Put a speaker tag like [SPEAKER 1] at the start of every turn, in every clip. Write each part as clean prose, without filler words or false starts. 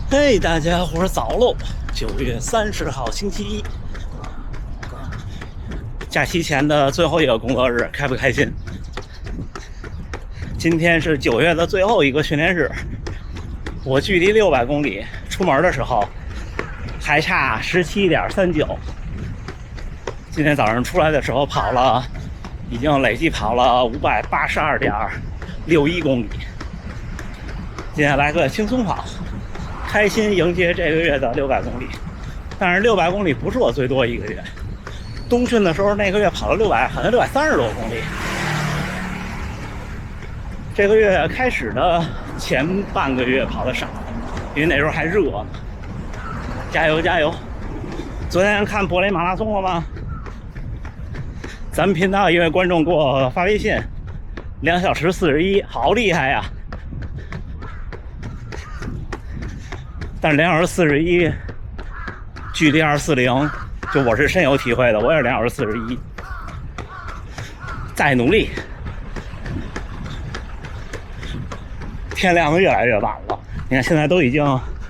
[SPEAKER 1] 嘿，大家伙儿早喽！9月30号星期一，假期前的最后一个工作日，开不开心？今天是9月的最后一个训练日，我距离600公里出门的时候还差17.39。今天早上出来的时候跑了，已经累计跑了582.61公里。今天来个轻松跑。开心迎接这个月的600公里，但是600公里不是我最多一个月。冬训的时候那个月跑了600，好像630多公里。这个月开始的前半个月跑的少，因为那时候还热呢。加油加油！昨天看柏林马拉松了吗？咱们频道一位观众给我发微信，2小时41，好厉害呀！但是2小时41，距离240，就我是深有体会的，我也是2小时41。再努力，天亮的越来越晚了。你看现在都已经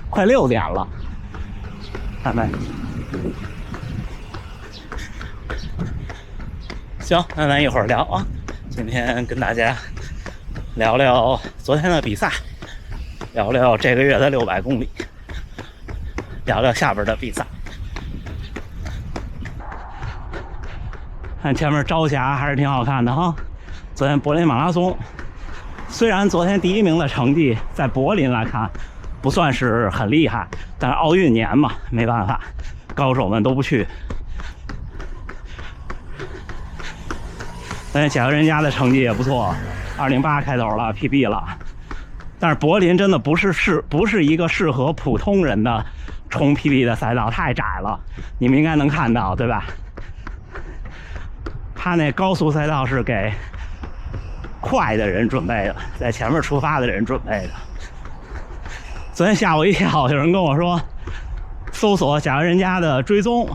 [SPEAKER 1] 快6点了，看没？行，那咱一会儿聊啊。今天跟大家聊聊昨天的比赛，聊聊这个月的600公里。聊聊下边的比赛，看前面朝霞还是挺好看的哈。昨天柏林马拉松，虽然昨天第1名的成绩在柏林来看不算是很厉害，但是奥运年嘛，没办法，高手们都不去。但是贾人家的成绩也不错，208开头了 ，PB 了。但是柏林真的不是一个适合普通人的冲 PB 的赛道，太窄了，你们应该能看到，对吧？他那高速赛道是给快的人准备的，在前面出发的人准备的。昨天吓我一跳，有人跟我说，搜索贾人家的追踪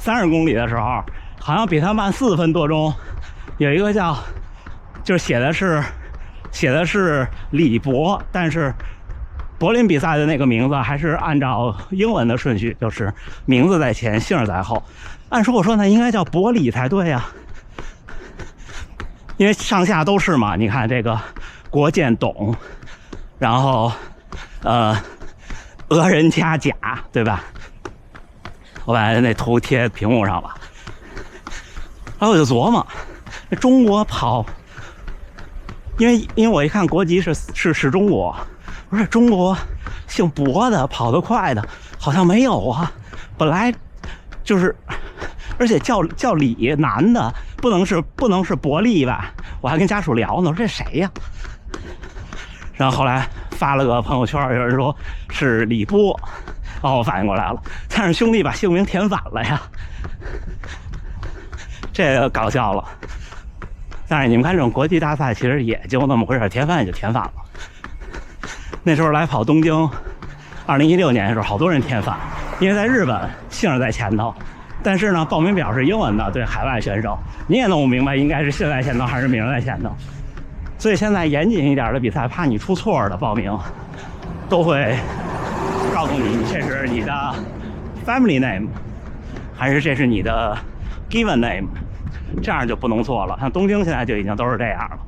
[SPEAKER 1] 30公里的时候，好像比他慢4分多钟，有一个叫，就是写的是李博，但是柏林比赛的那个名字还是按照英文的顺序，就是名字在前，姓在后。按说我说那应该叫伯里才对呀，因为上下都是嘛。你看这个国建董，然后俄人加甲，对吧？我把那图贴屏幕上了，然后我就琢磨，中国跑。因为我一看国籍是中国，不是中国姓博的跑得快的好像没有啊。本来就是，而且叫李男的不能是伯利吧？我还跟家属聊呢，我说这谁呀？然后后来发了个朋友圈，有人说是李波，我反应过来了，但是兄弟把姓名填反了呀，这个搞笑了。但是你们看这种国际大赛其实也就那么回事，填反也就填反了。那时候来跑东京2016年的时候，好多人填反，因为在日本姓在前头，但是呢报名表是英文的，对海外选手你也弄不明白应该是姓在前头还是名在前头。所以现在严谨一点的比赛，怕你出错的报名都会告诉你这是你的 family name 还是这是你的 given name，这样就不能错了。像东京现在就已经都是这样了，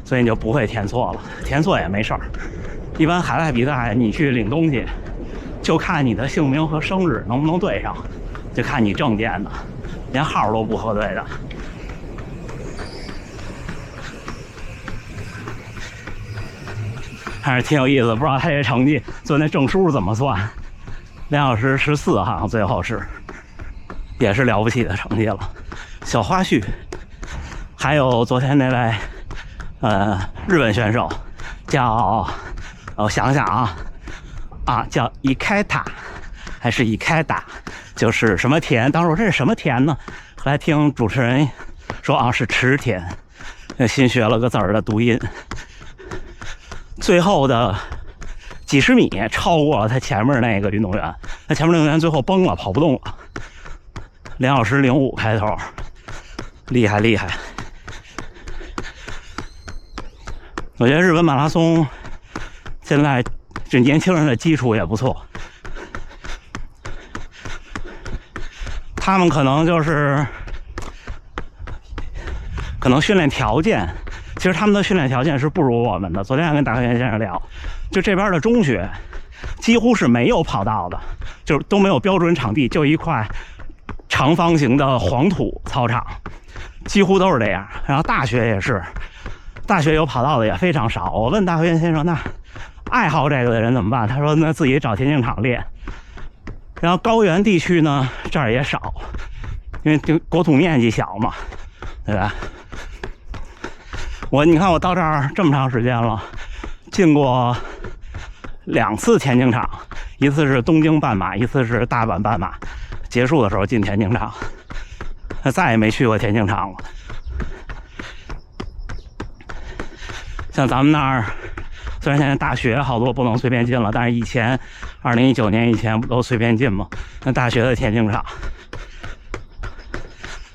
[SPEAKER 1] 所以你就不会填错了，填错也没事儿。一般海外比赛你去领东西，就看你的姓名和生日能不能对上，就看你证件的，连号都不核对的。还是挺有意思，不知道他这成绩做那证书怎么算，2小时14好像最后是，也是了不起的成绩了。小花絮，还有昨天那位日本选手叫我想想啊叫伊开塔还是伊开达，就是什么田，当时我这是什么田呢？后来听主持人说是池田，新学了个字儿的读音。最后的几十米超过了他前面那个运动员，他前面运动员最后崩了，跑不动了。2小时05开头，厉害厉害！我觉得日本马拉松现在这年轻人的基础也不错。他们可能训练条件，其实他们的训练条件是不如我们的。昨天还跟大科员先生聊，就这边的中学几乎是没有跑道的，就是都没有标准场地，就一块长方形的黄土操场，几乎都是这样。然后大学也是，大学有跑道的也非常少。我问大科员先生，那爱好这个的人怎么办？他说那自己找田径场练。然后高原地区呢，这儿也少，因为国土面积小嘛，对吧？你看我到这儿这么长时间了，进过2次田径场，一次是东京半马，一次是大阪半马，结束的时候进田径场，再也没去过田径场了。像咱们那儿，虽然现在大学好多不能随便进了，但是以前2019年以前不都随便进吗？那大学的田径场，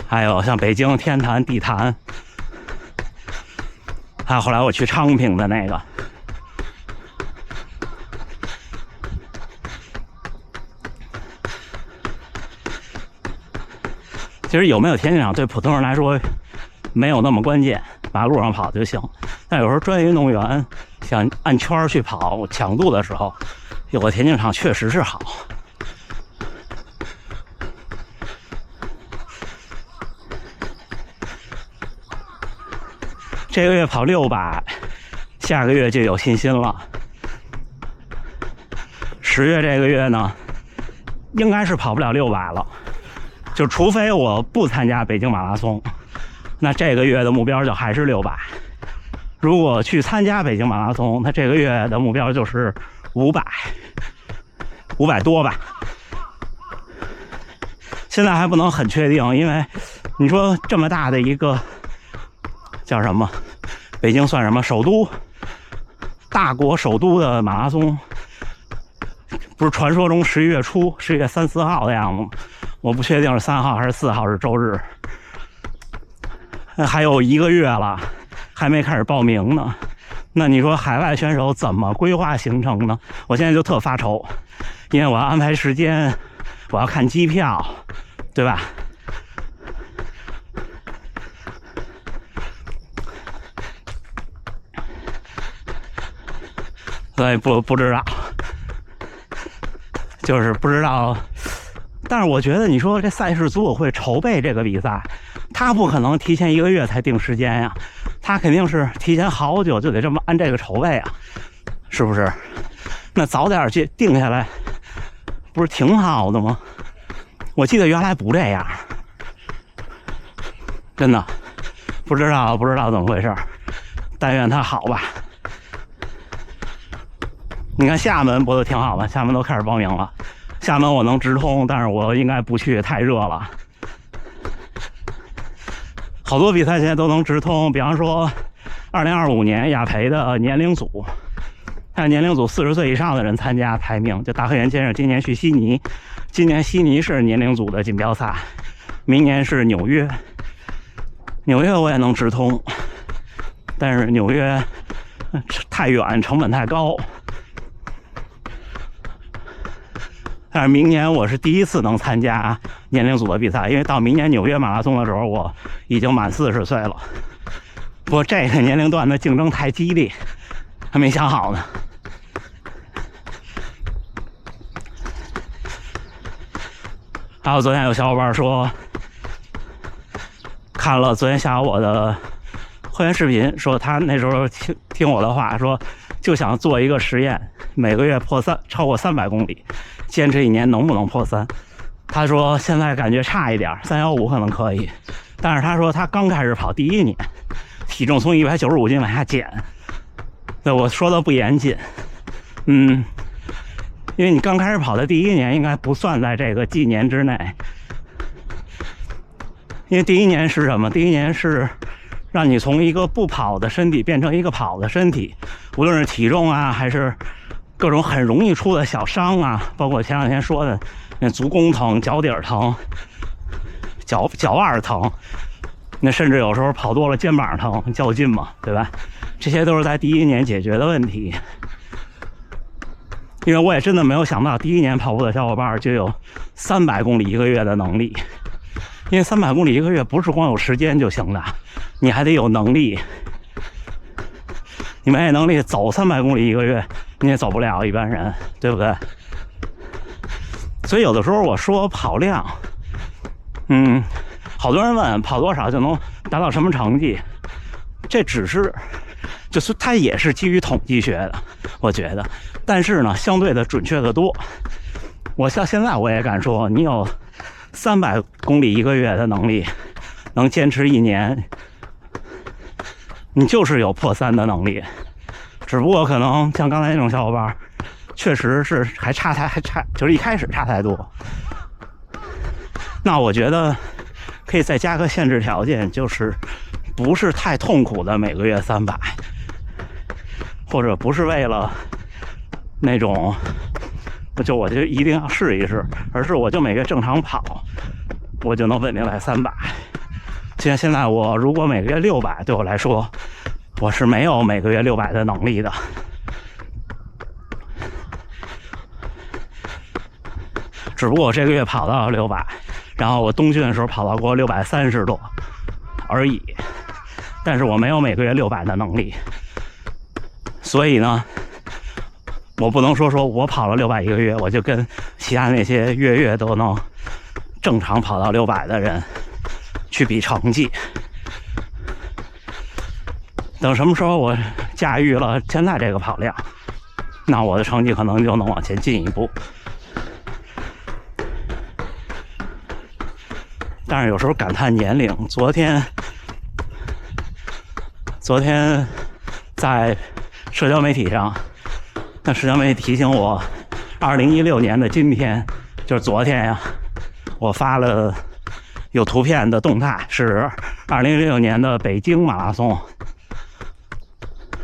[SPEAKER 1] 还有像北京天坛、地坛，还有后来我去昌平的那个。其实有没有田径场对普通人来说没有那么关键，马路上跑就行。但有时候专业运动员想按圈去跑强度的时候，有个田径场确实是好。这个月跑600，下个月就有信心了。10月这个月呢，应该是跑不了600了，就除非我不参加北京马拉松，那这个月的目标就还是600。如果去参加北京马拉松，那这个月的目标就是500多吧。现在还不能很确定，因为你说这么大的一个叫什么，北京算什么首都，大国首都的马拉松，不是传说中11月初11月3、4号的样子吗？我不确定是3号还是4号是周日，还有1个月了，还没开始报名呢。那你说海外选手怎么规划行程呢？我现在就特发愁，因为我要安排时间，我要看机票，对吧？所以不知道，就是不知道。但是我觉得，你说这赛事组委会筹备这个比赛，他不可能提前1个月才定时间呀，他肯定是提前好久就得这么按这个筹备啊，是不是？那早点去定下来，不是挺好的吗？我记得原来不这样，真的不知道怎么回事，但愿他好吧。你看厦门不都挺好吗？厦门都开始报名了。厦门我能直通，但是我应该不去，太热了。好多比赛现在都能直通，比方说2025年亚培的年龄组，还有年龄组40岁以上的人参加排名。就大科研先生今年去悉尼，今年悉尼是年龄组的锦标赛，明年是纽约。纽约我也能直通，但是纽约太远，成本太高。但是明年我是第一次能参加年龄组的比赛，因为到明年纽约马拉松的时候，我已经满40岁了。不过这个年龄段的竞争太激烈，还没想好呢。还有昨天有小伙伴说，看了昨天下午我的会员视频，说他那时候听我的话，说就想做一个实验，每个月超过300公里。坚持1年能不能破3？他说现在感觉差一点，315可能可以，但是他说他刚开始跑第1年，体重从195斤往下减。对，我说的不严谨，因为你刚开始跑的第1年应该不算在这个计年之内，因为第1年是什么？第1年是让你从一个不跑的身体变成一个跑的身体，无论是体重啊，还是各种很容易出的小伤啊，包括前2天说的那足弓疼、脚底疼、脚腕疼，那甚至有时候跑多了肩膀疼、较劲嘛，对吧？这些都是在第1年解决的问题。因为我也真的没有想到，第一年跑步的小伙伴就有300公里一个月的能力。因为300公里一个月不是光有时间就行的，你还得有能力。你没能力走300公里一个月，你也走不了，一般人，对不对？所以有的时候我说跑量，好多人问跑多少就能达到什么成绩，这只是，就是它也是基于统计学的，我觉得，但是呢，相对的准确的多。我像现在我也敢说，你有300公里一个月的能力，能坚持1年，你就是有破3的能力。只不过可能像刚才那种小伙伴，确实是还差，就是一开始差太多。那我觉得可以再加个限制条件，就是不是太痛苦的每个月300，或者不是为了那种我就一定要试一试，而是我就每月正常跑，我就能稳定在300。现在我如果每个月600，对我来说，我是没有每个月600的能力的。只不过我这个月跑到了600，然后我冬训的时候跑到过630多而已，但是我没有每个月600的能力，所以呢，我不能说我跑了600一个月，我就跟其他那些月都能正常跑到600的人去比成绩。等什么时候我驾驭了现在这个跑量，那我的成绩可能就能往前进一步。但是有时候感叹年龄，昨天在社交媒体上，那社交媒体提醒我，2016年的今天，就是昨天呀，我发了有图片的动态，是2016年的北京马拉松。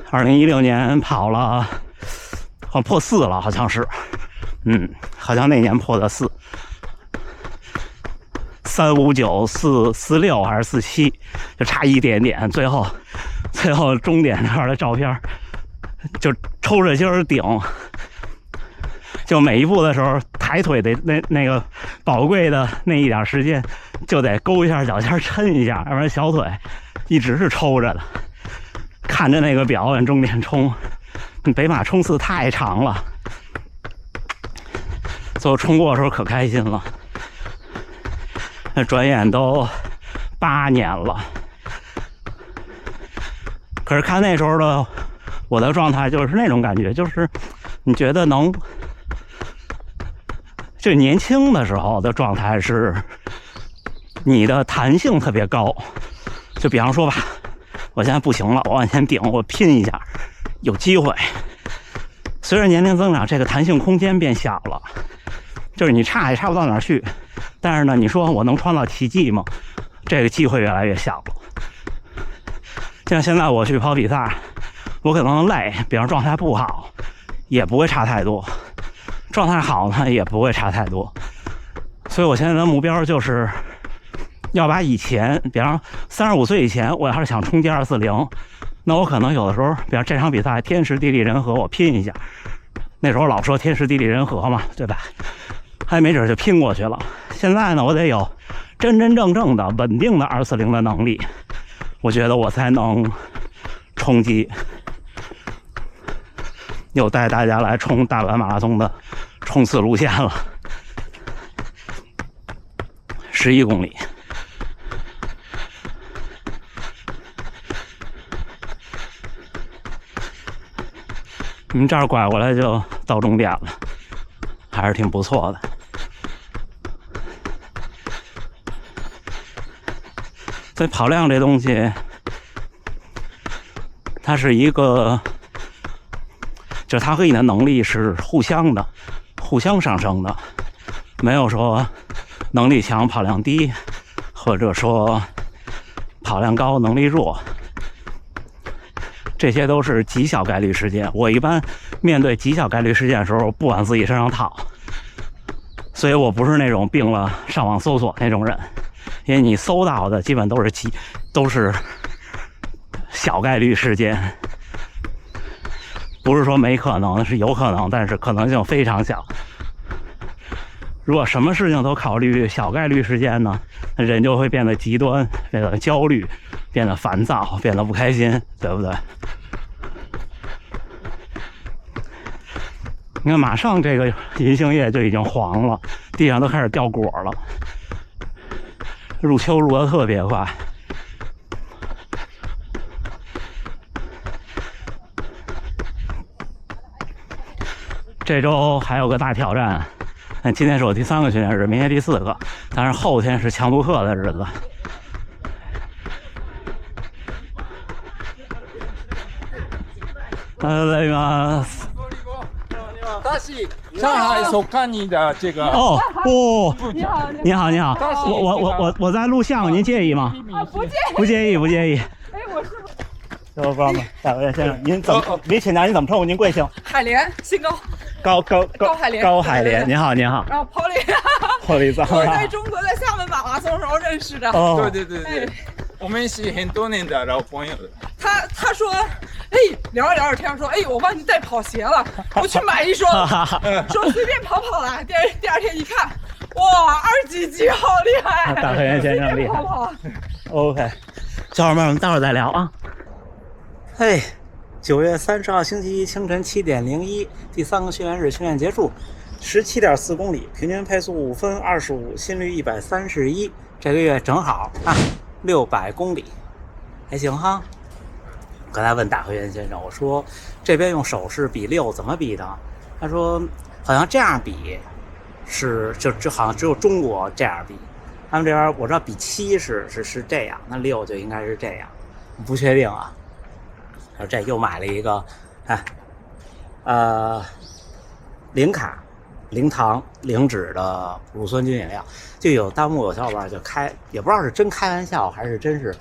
[SPEAKER 1] 2016年跑了，好像破4了，好像是，好像那年破的4，359、446还是47，就差一点点。最后终点那块的照片，就抽着筋儿顶，就每一步的时候抬腿的那个宝贵的那一点时间，就得勾一下脚尖抻一下，要不然小腿一直是抽着的。看着那个表往终点冲，北马冲刺太长了，最后冲过的时候可开心了。那转眼都8年了，可是看那时候的我的状态，就是那种感觉，就是你觉得就年轻的时候的状态是你的弹性特别高。就比方说吧，我现在不行了，我往前顶，我拼一下，有机会。随着年龄增长，这个弹性空间变小了，就是你差也差不到哪儿去。但是呢，你说我能创造奇迹吗？这个机会越来越小了。像现在我去跑比赛，我可能累，比方状态不好，也不会差太多；状态好呢，也不会差太多。所以我现在的目标就是要把以前，比方35岁以前，我要是想冲击240，那我可能有的时候，比方这场比赛天时地利人和，我拼一下。那时候老说天时地利人和嘛，对吧？还没准就拼过去了。现在呢，我得有真正的稳定的240的能力，我觉得我才能冲击。又带大家来冲大阪马拉松的冲刺路线了，11公里。你们这儿拐过来就到终点了，还是挺不错的。所以跑量这东西，它是一个，就是它和你的能力是互相的，互相上升的，没有说能力强跑量低，或者说跑量高能力弱，这些都是极小概率事件。我一般面对极小概率事件的时候，不往自己身上套，所以我不是那种病了上网搜索那种人。因为你搜到的基本都是小概率事件，不是说没可能，是有可能，但是可能性非常小。如果什么事情都考虑小概率事件呢，人就会变得极端，变得焦虑，变得烦躁，变得不开心，对不对？你看，马上这个银杏叶就已经黄了，地上都开始掉果了。入秋入得特别快。这周还有个大挑战，今天是我第3个训练日，明天第4个，但是后天是强度课的日子。来嘛。
[SPEAKER 2] 大喜，上海首看你的这个
[SPEAKER 1] 哦不，
[SPEAKER 3] 你好，
[SPEAKER 1] 你好你好，我在录像，您介意吗？不介意。
[SPEAKER 3] 哎，我是
[SPEAKER 1] 小伙伴们，大卫先生，您怎么？您请教您怎么称呼？您贵姓？
[SPEAKER 3] 海莲，姓高，高海莲，
[SPEAKER 1] 高海莲，您好。
[SPEAKER 3] 然后 Polly
[SPEAKER 1] 脏
[SPEAKER 3] 我在中国在厦门马拉松时候认识的。
[SPEAKER 1] 哦，
[SPEAKER 2] 对，我们是很多年的老朋友了。
[SPEAKER 3] 他说，哎，聊着聊着天说，哎，我忘记带跑鞋了，我去买一双，说随便跑啦。第二天一看，哇，2级好厉害！
[SPEAKER 1] 大海莲先生厉害。OK， 小伙伴们，待会儿再聊啊。嘿，9月30号星期一清晨7点01，第3个训练日训练结束，17.4公里，平均配速5分25，心率131，这个月正好啊600公里，还行哈。刚才问大和源先生，我说这边用手势比6怎么比的？他说好像这样比就好像只有中国这样比，他们这边我知道比7是这样，那6就应该是这样，不确定啊。这又买了一个，零卡、零糖、零脂的乳酸菌饮料。就有弹幕有小伙伴就也不知道是真开玩笑还是真是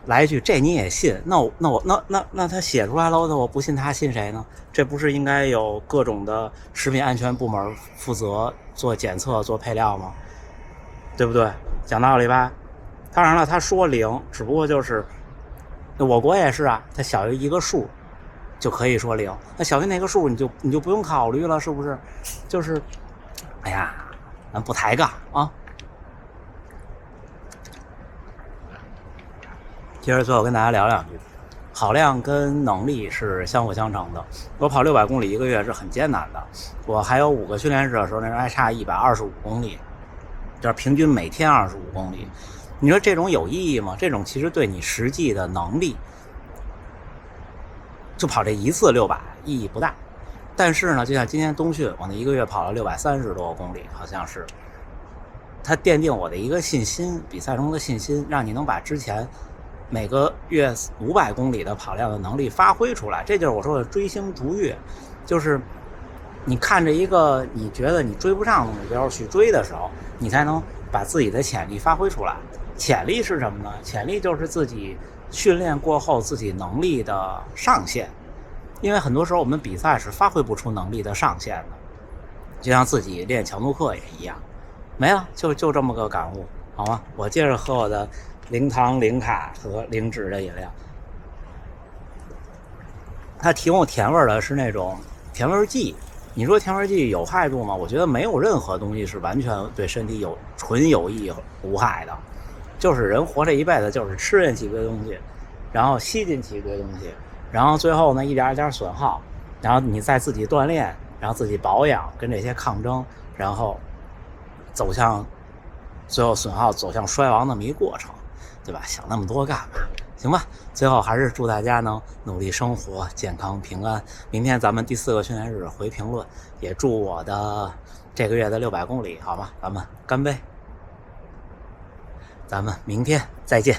[SPEAKER 1] 来一句这你也信？那他写出来了，那我不信他信谁呢？这不是应该有各种的食品安全部门负责做检测、做配料吗？对不对？讲道理吧。当然了，他说0，只不过就是我国也是啊，它小于一个数就可以说0，那小于那个数你就不用考虑了，是不是？就是，哎呀，咱不抬杠啊。接着最后跟大家聊两句，跑量跟能力是相辅相成的。我跑600公里1个月是很艰难的，我还有5个训练日的时候，那时候还差125公里，就是平均每天25公里。你说这种有意义吗？这种其实对你实际的能力，就跑这一次600意义不大。但是呢，就像今天冬训，我那1个月跑了630多公里，好像是，它奠定我的一个信心，比赛中的信心，让你能把之前每个月500公里的跑量的能力发挥出来。这就是我说的追星逐月，就是你看着一个你觉得你追不上的目标去追的时候，你才能把自己的潜力发挥出来。潜力是什么呢？潜力就是自己训练过后自己能力的上限。因为很多时候我们比赛是发挥不出能力的上限的，就像自己练强度课也一样。没了，就这么个感悟，好吗？我接着喝我的零糖、零卡和零脂的饮料。它提供甜味的是那种甜味剂。你说甜味剂有害度吗？我觉得没有任何东西是完全对身体纯有益无害的。就是人活这一辈子就是吃进去一堆东西，然后吸进去一堆东西，然后最后呢一点一点损耗，然后你再自己锻炼，然后自己保养，跟这些抗争，然后走向最后损耗走向衰亡那么一过程，对吧？想那么多干嘛？行吧，最后还是祝大家能努力生活，健康平安。明天咱们第4个训练日回评论，也祝我的这个月的600公里好吗？咱们干杯！咱们明天再见。